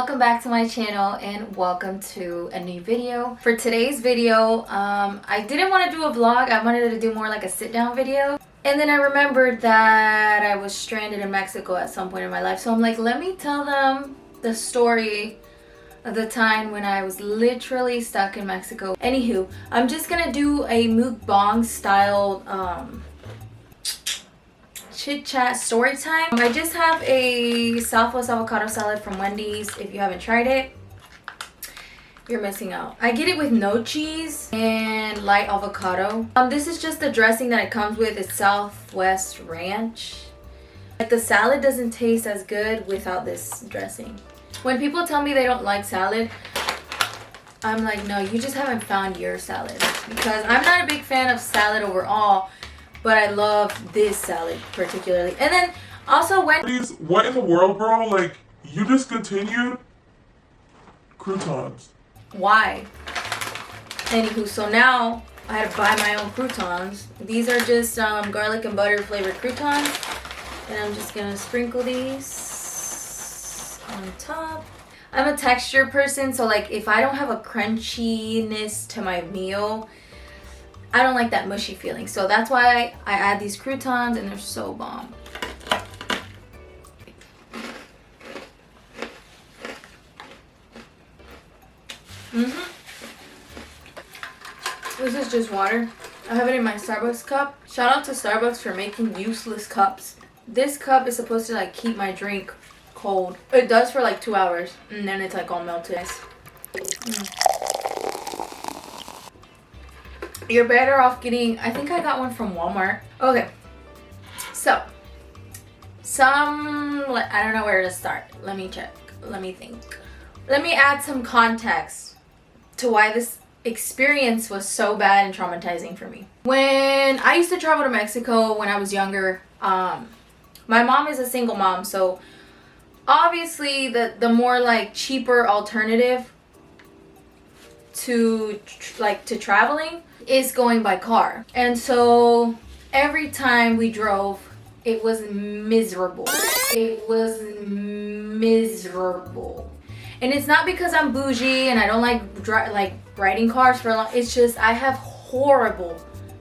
welcome back to my channel and welcome to a new video. For today's video, I didn't want to do a vlog. I wanted to do more like a sit down video. And then I remembered that I was stranded in Mexico at some point in my life. So I'm like, let me tell them the story of the time when I was literally stuck in Mexico. Anywho, I'm just gonna do a mukbang style chit chat story time. I just have a Southwest avocado salad from Wendy's. If you haven't tried it, you're missing out. I get it with no cheese and light avocado. This is just the dressing that it comes with. It's Southwest Ranch. Like, the salad doesn't taste as good without this dressing. When people tell me they don't like salad, I'm like, no, you just haven't found your salad. Because I'm not a big fan of salad overall, but I love this salad particularly. And then also what in the world, bro? Like, you discontinued croutons. Why? Anywho, so now I had to buy my own croutons. These are just garlic and butter flavored croutons. And I'm just gonna sprinkle these on top. I'm a texture person, so like if I don't have a crunchiness to my meal, I don't like that mushy feeling. So that's why I add these croutons, and they're so bomb. This is just water. I have it in my Starbucks cup. Shout out to Starbucks for making useless cups. This cup is supposed to like keep my drink cold. It does for like 2 hours, and then it's like all melted. You're better off getting, I think I got one from Walmart. Okay, so I don't know where to start. Let me check. Let me think. Let me add some context to why this experience was so bad and traumatizing for me. When I used to travel to Mexico when I was younger, my mom is a single mom, so obviously the more like cheaper alternative to traveling is going by car. And so every time we drove, it was miserable. It was miserable. And it's not because I'm bougie and I don't like riding cars for long. It's just I have horrible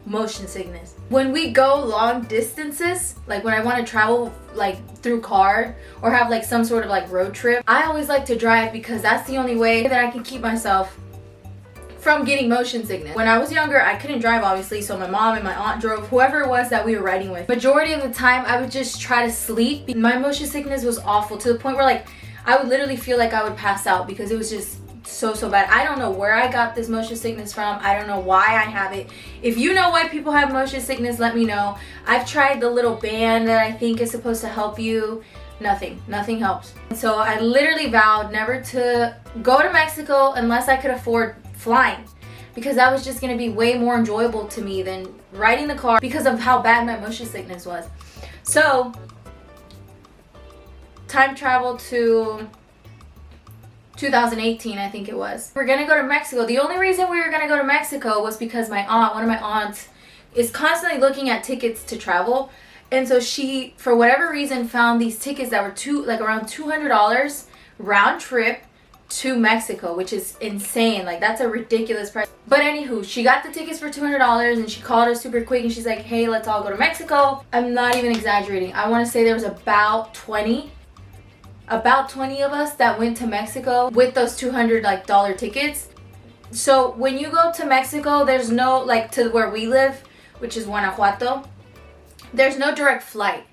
motion sickness. When we go long distances, like when I want to travel like through car or have like some sort of like road trip, I always like to drive because that's the only way that I can keep myself from getting motion sickness. When I was younger, I couldn't drive obviously, so my mom and my aunt drove, whoever it was that we were riding with. Majority of the time I would just try to sleep. My motion sickness was awful, to the point where like I would literally feel like I would pass out because it was just so bad. I don't know where I got this motion sickness from. I don't know why I have it. If you know why people have motion sickness, let me know. I've tried the little band that I think is supposed to help you. Nothing helps. So I literally vowed never to go to Mexico unless I could afford flying, because that was just going to be way more enjoyable to me than riding the car because of how bad my motion sickness was. So time travel to 2018, I think it was. We're gonna go to Mexico. The only reason we were gonna go to Mexico was because my aunt, one of my aunts, is constantly looking at tickets to travel. And so she, for whatever reason, found these tickets that were around $200 round trip to Mexico, which is insane. Like, that's a ridiculous price. But anywho, she got the tickets for $200 and she called us super quick and she's like, hey, let's all go to Mexico. I'm not even exaggerating. I want to say there was about 20 of us that went to Mexico with those $200 tickets. So when you go to Mexico, there's no, like, to where we live, which is Guanajuato, there's no direct flight.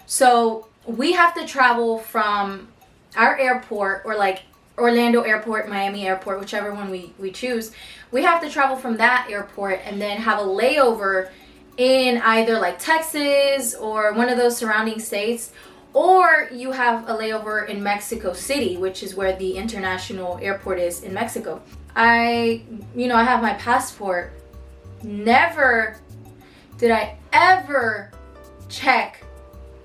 So we have to travel from our airport, or like Orlando Airport, Miami Airport, whichever one we choose. We have to travel from that airport and then have a layover in either like Texas or one of those surrounding states, or you have a layover in Mexico City, which is where the international airport is in Mexico. I have my passport. Never did I ever check,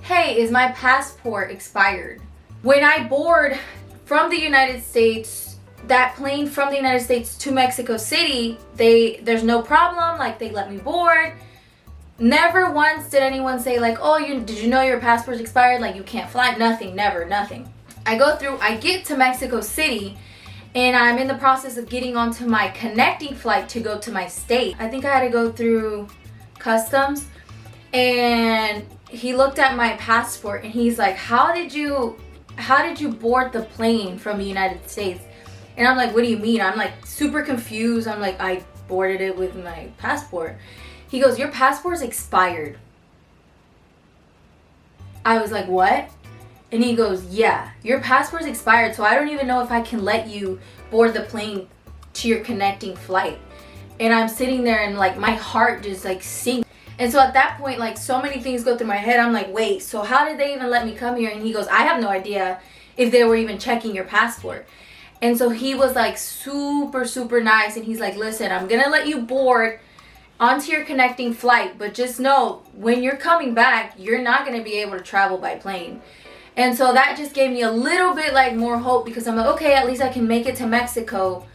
hey, is my passport expired? When I board from the United States, that plane from the United States to Mexico City, there's no problem, like they let me board. Never once did anyone say like, oh, did you know your passport's expired? Like, you can't fly? Nothing, never, nothing. I get to Mexico City, and I'm in the process of getting onto my connecting flight to go to my state. I think I had to go through customs, and he looked at my passport and he's like, how did you board the plane from the United States? And I'm like, what do you mean? I'm like super confused. I'm like, I boarded it with my passport. He goes, your passport's expired. I was like, what? And he goes, yeah, your passport's expired, so I don't even know if I can let you board the plane to your connecting flight. And I'm sitting there and like my heart just like sinks. And so at that point, like so many things go through my head. I'm like, wait, so how did they even let me come here? And he goes, I have no idea if they were even checking your passport. And so he was like super, super nice. And he's like, listen, I'm going to let you board onto your connecting flight, but just know when you're coming back, you're not going to be able to travel by plane. And so that just gave me a little bit like more hope, because I'm like, okay, at least I can make it to Mexico,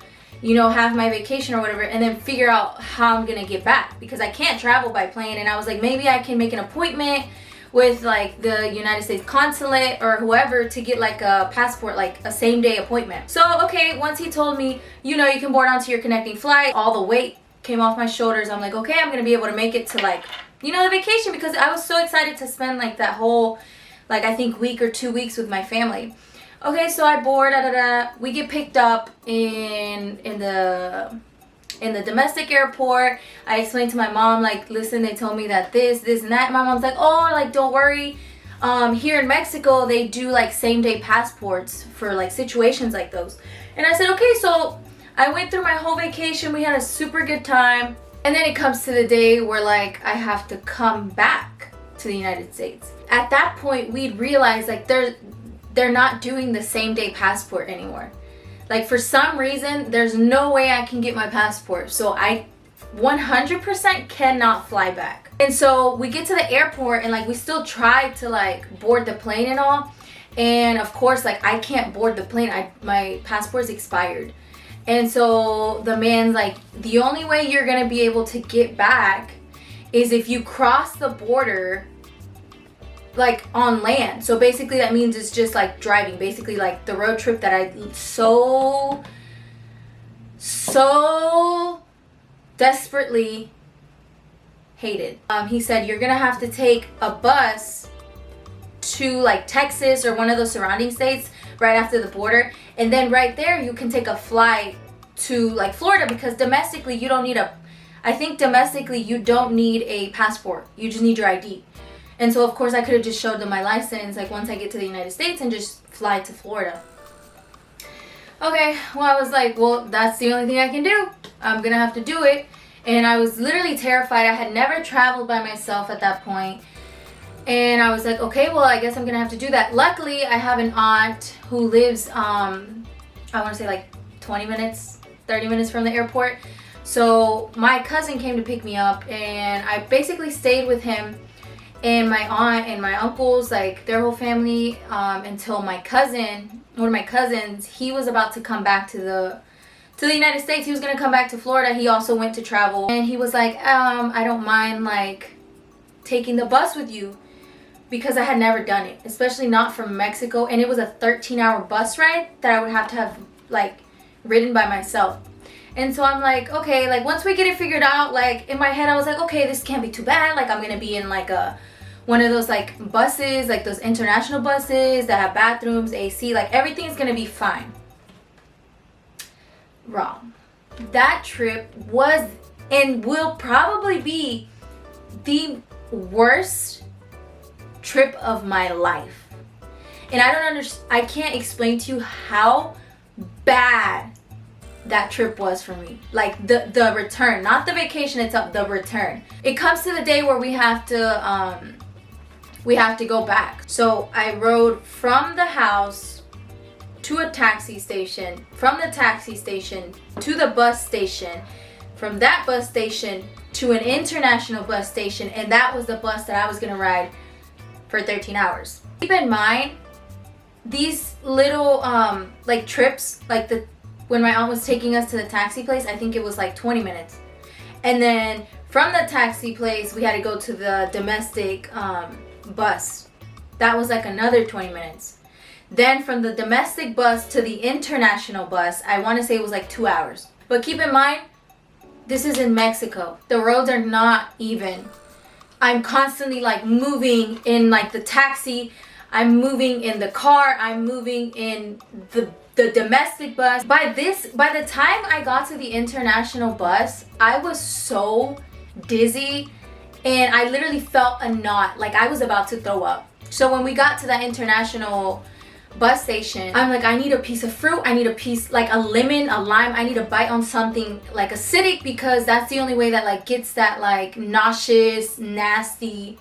you know, have my vacation or whatever, and then figure out how I'm gonna get back, because I can't travel by plane. And I was like, maybe I can make an appointment with like the United States consulate or whoever to get like a passport, like a same day appointment. So okay, once he told me, you know, you can board onto your connecting flight, all the weight came off my shoulders. I'm like, okay, I'm gonna be able to make it to like, you know, the vacation, because I was so excited to spend like that whole, like I think week or 2 weeks with my family. Okay, so I board, we get picked up in the domestic airport. I explained to my mom, like, listen, they told me that this and that. My mom's like, oh, like, don't worry. Here in Mexico, they do like same day passports for like situations like those. And I said, okay, so I went through my whole vacation. We had a super good time. And then it comes to the day where like I have to come back to the United States. At that point, we'd realized like they're not doing the same day passport anymore. Like for some reason, there's no way I can get my passport. So I 100% cannot fly back. And so we get to the airport and like we still try to like board the plane and all. And of course, like I can't board the plane. My passport's expired. And so the man's like, the only way you're gonna be able to get back is if you cross the border like on land. So basically that means it's just like driving, basically like the road trip that I so desperately hated. He said you're gonna have to take a bus to like Texas or one of those surrounding states right after the border, and then right there you can take a flight to like Florida, because domestically you don't need a passport. You just need your ID. And so of course I could have just showed them my license like once I get to the United States and just fly to Florida. Okay, well I was like, well that's the only thing I can do. I'm gonna have to do it. And I was literally terrified. I had never traveled by myself at that point. And I was like, okay, well I guess I'm gonna have to do that. Luckily I have an aunt who lives I want to say like 20 minutes, 30 minutes from the airport. So my cousin came to pick me up, and I basically stayed with him and my aunt and my uncles, like their whole family, until my cousin, one of my cousins, he was about to come back to the United States. He was gonna come back to Florida. He also went to travel, and he was like, I don't mind like taking the bus with you, because I had never done it, especially not from Mexico, and it was a 13-hour bus ride that I would have to have like ridden by myself. And so I'm like, okay, like once we get it figured out, like in my head I was like, okay, this can't be too bad. Like I'm gonna be in like one of those like buses, like those international buses that have bathrooms, AC, like everything's gonna be fine. Wrong. That trip was and will probably be the worst trip of my life. And I don't understand, I can't explain to you how bad that trip was for me. Like the return, not the vacation itself, the return. It comes to the day where we have to go back. So I rode from the house to a taxi station, from the taxi station to the bus station, from that bus station to an international bus station, and that was the bus that I was gonna ride for 13 hours. Keep in mind, these little like trips, like when my aunt was taking us to the taxi place, I think it was like 20 minutes. And then from the taxi place, we had to go to the domestic bus. That was like another 20 minutes. Then from the domestic bus to the international bus, I want to say it was like 2 hours. But keep in mind, this is in Mexico. The roads are not even. I'm constantly like moving in like the taxi. I'm moving in the car. I'm moving in the domestic bus. By the time I got to the international bus, I was so dizzy and I literally felt a knot, like I was about to throw up. So when we got to that international bus station, I'm like, I need a piece of fruit. I need a piece, like a lemon, a lime. I need to bite on something like acidic, because that's the only way that like gets that like nauseous, nasty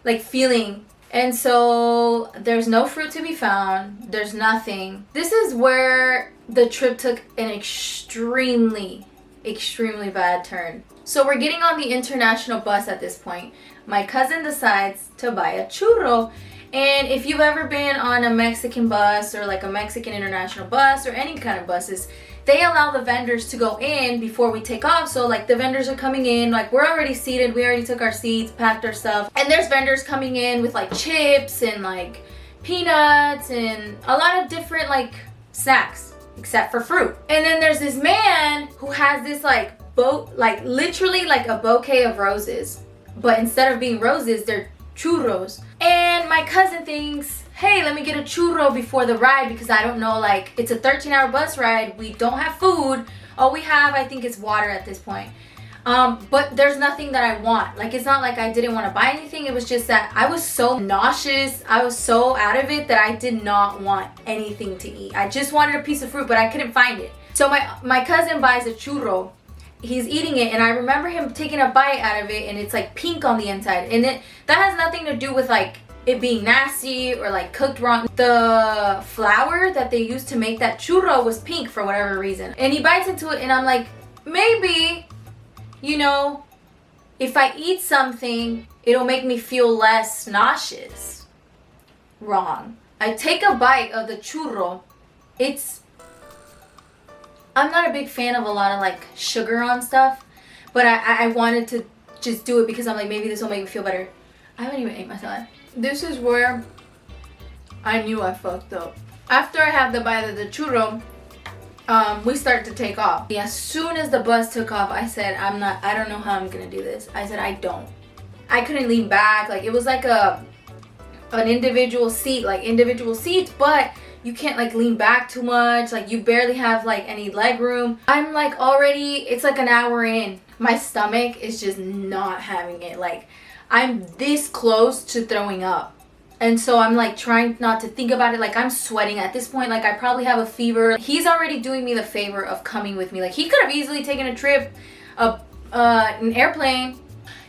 like feeling. And so there's no fruit to be found. There's nothing. This is where the trip took an extremely bad turn. So we're getting on the international bus at this point. My cousin decides to buy a churro. And if you've ever been on a Mexican bus or like a Mexican international bus or any kind of buses, they allow the vendors to go in before we take off. So like the vendors are coming in, like we're already seated, we already took our seats, packed our stuff. And there's vendors coming in with like chips and like peanuts and a lot of different like snacks, except for fruit. And then there's this man who has this like literally like a bouquet of roses. But instead of being roses, they're churros. And my cousin thinks, hey, let me get a churro before the ride, because I don't know, like it's a 13-hour bus ride. We don't have food. All we have, I think, is water at this point. But there's nothing that I want. Like, it's not like I didn't want to buy anything. It was just that I was so nauseous. I was so out of it that I did not want anything to eat. I just wanted a piece of fruit, but I couldn't find it. So my cousin buys a churro. He's eating it, and I remember him taking a bite out of it, and it's like pink on the inside. And that has nothing to do with like it being nasty or like cooked wrong. The flour that they used to make that churro was pink for whatever reason. And he bites into it, and I'm like, maybe, you know, if I eat something, it'll make me feel less nauseous. Wrong. I take a bite of the churro. I'm not a big fan of a lot of like sugar on stuff, but I wanted to just do it because I'm like, maybe this will make me feel better. I haven't even ate my salad. This is where I knew I fucked up. After I have the bite of the churro, we start to take off. As soon as the bus took off, I said, I don't know how I'm gonna do this. I said, I couldn't lean back. Like it was like an individual seat, like individual seats, but you can't like lean back too much. Like you barely have like any leg room. I'm like already, it's like an hour in. My stomach is just not having it. Like I'm this close to throwing up. And so I'm like trying not to think about it. Like I'm sweating at this point. Like I probably have a fever. He's already doing me the favor of coming with me. Like he could have easily taken a trip, an airplane.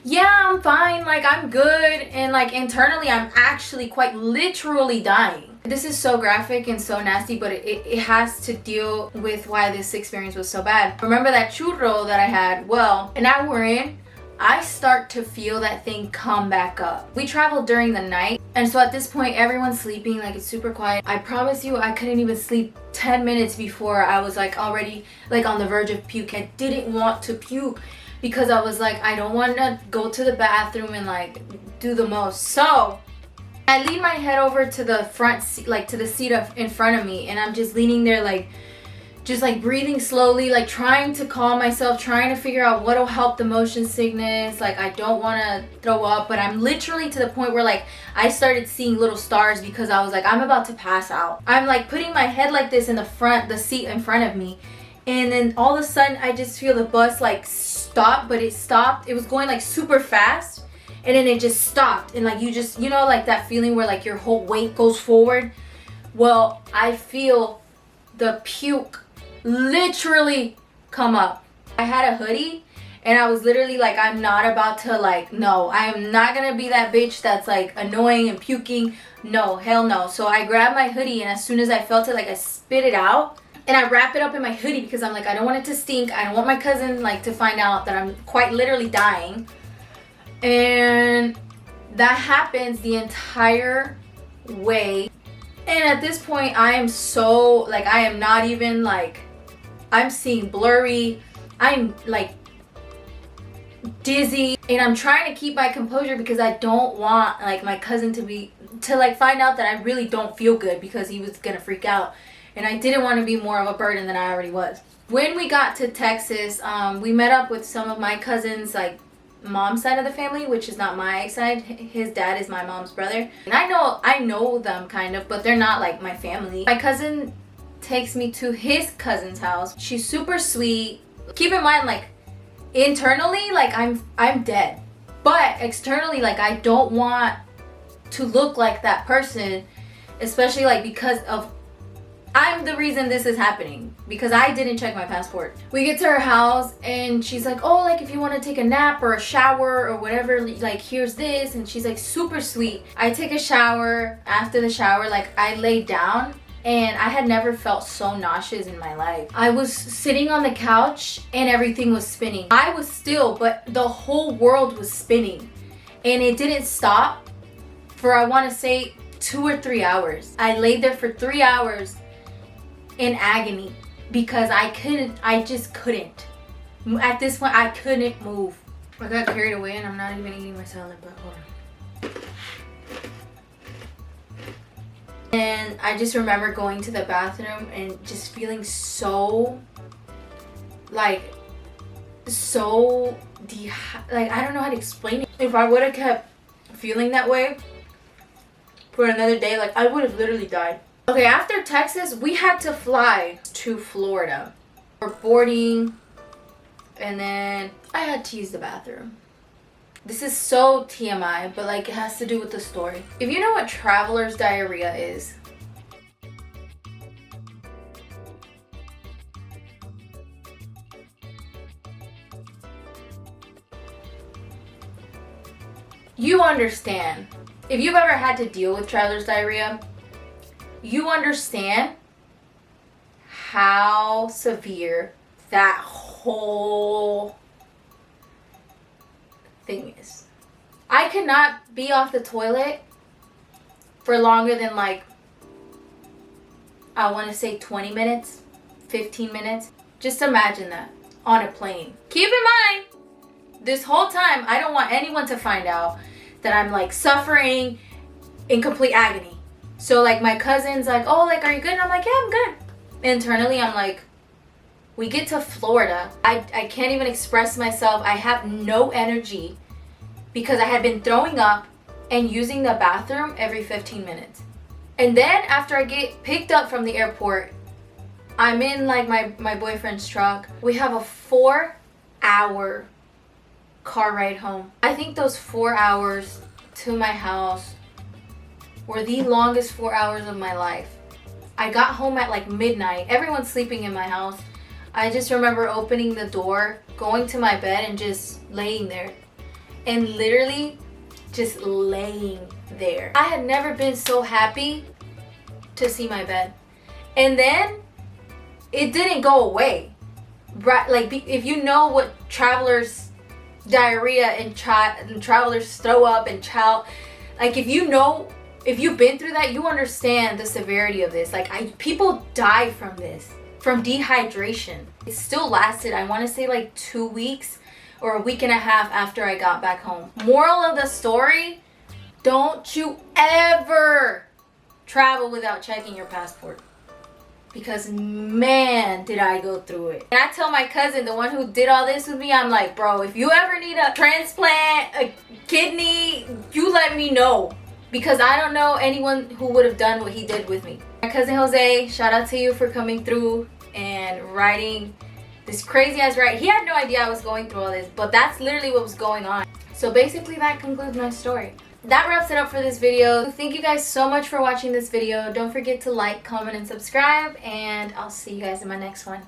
Yeah, I'm fine. Like I'm good. And like internally, I'm actually quite literally dying. This is so graphic and so nasty, but it has to deal with why this experience was so bad. Remember that churro that I had? Well, an hour in, I start to feel that thing come back up. We traveled during the night, and so at this point, everyone's sleeping, like it's super quiet. I promise you, I couldn't even sleep 10 minutes before I was like already like on the verge of puke. I didn't want to puke because I was like, I don't want to go to the bathroom and like do the most. So I lean my head over to the front seat, like to the seat in front of me, and I'm just leaning there like just like breathing slowly, like trying to calm myself, trying to figure out what'll help the motion sickness. Like I don't want to throw up, but I'm literally to the point where like I started seeing little stars because I was like, I'm about to pass out. I'm like putting my head like this in the seat in front of me, and then all of a sudden I just feel the bus like stop, but it stopped. It was going like super fast. And then it just stopped, and like you know, like that feeling where like your whole weight goes forward. Well, I feel the puke literally come up. I had a hoodie, and I was literally like, I'm not about to like, no, I am not gonna be that bitch that's like annoying and puking. No, hell no. So I grabbed my hoodie, and as soon as I felt it, like I spit it out. And I wrap it up in my hoodie because I'm like, I don't want it to stink. I don't want my cousin like to find out that I'm quite literally dying. And that happens the entire way. And at this point, I am so like, I am not even like, I'm seeing blurry. I'm like dizzy, and I'm trying to keep my composure because I don't want like my cousin to like find out that I really don't feel good, because he was gonna freak out, and I didn't want to be more of a burden than I already was. When we got to Texas, we met up with some of my cousins, like mom's side of the family, which is not my side. His dad is my mom's brother, and I know them kind of, but they're not like my family. My cousin takes me to his cousin's house. She's super sweet. Keep in mind, like internally, like I'm dead, but externally, like I don't want to look like that person, especially like because of I'm the reason this is happening, because I didn't check my passport. We get to her house and she's like, oh, like if you want to take a nap or a shower or whatever, like here's this. And she's like super sweet. I take a shower. After the shower, like I laid down, and I had never felt so nauseous in my life. I was sitting on the couch and everything was spinning. I was still, but the whole world was spinning, and it didn't stop for, I want to say, 2 or 3 hours. I laid there for 3 hours in agony because I just couldn't. At this point, I couldn't move. I got carried away and I'm not even eating my salad, but hold on. And I just remember going to the bathroom and just feeling so, like I don't know how to explain it. If I would have kept feeling that way for another day, like I would have literally died. Okay, after Texas, we had to fly to Florida for boarding, and then I had to use the bathroom. This is so TMI, but like it has to do with the story. If you know what traveler's diarrhea is, you understand. If you've ever had to deal with traveler's diarrhea, you understand how severe that whole thing is. I could not be off the toilet for longer than, like, I want to say 20 minutes, 15 minutes. Just imagine that on a plane. Keep in mind, this whole time, I don't want anyone to find out that I'm like suffering in complete agony. So like my cousin's like, oh, like, are you good? And I'm like, yeah, I'm good. Internally, I'm like, we get to Florida. I can't even express myself. I have no energy because I had been throwing up and using the bathroom every 15 minutes. And then after I get picked up from the airport, I'm in like my boyfriend's truck. We have a 4-hour car ride home. I think those 4 hours to my house were the longest 4 hours of my life. I got home at like midnight. Everyone's sleeping in my house. I just remember opening the door, going to my bed, and just laying there. And literally just laying there. I had never been so happy to see my bed. And then it didn't go away. Right? Like, if you know what travelers diarrhea and travelers throw up and like, if you've been through that, you understand the severity of this. Like, people die from this, from dehydration. It still lasted, I want to say, like 2 weeks or a week and a half after I got back home. Moral of the story, don't you ever travel without checking your passport. Because man, did I go through it. And I tell my cousin, the one who did all this with me, I'm like, bro, if you ever need a transplant, a kidney, you let me know. Because I don't know anyone who would have done what he did with me. My cousin Jose, shout out to you for coming through and writing this crazy ass ride. He had no idea I was going through all this, but that's literally what was going on. So basically that concludes my story. That wraps it up for this video. Thank you guys so much for watching this video. Don't forget to like, comment, and subscribe, and I'll see you guys in my next one.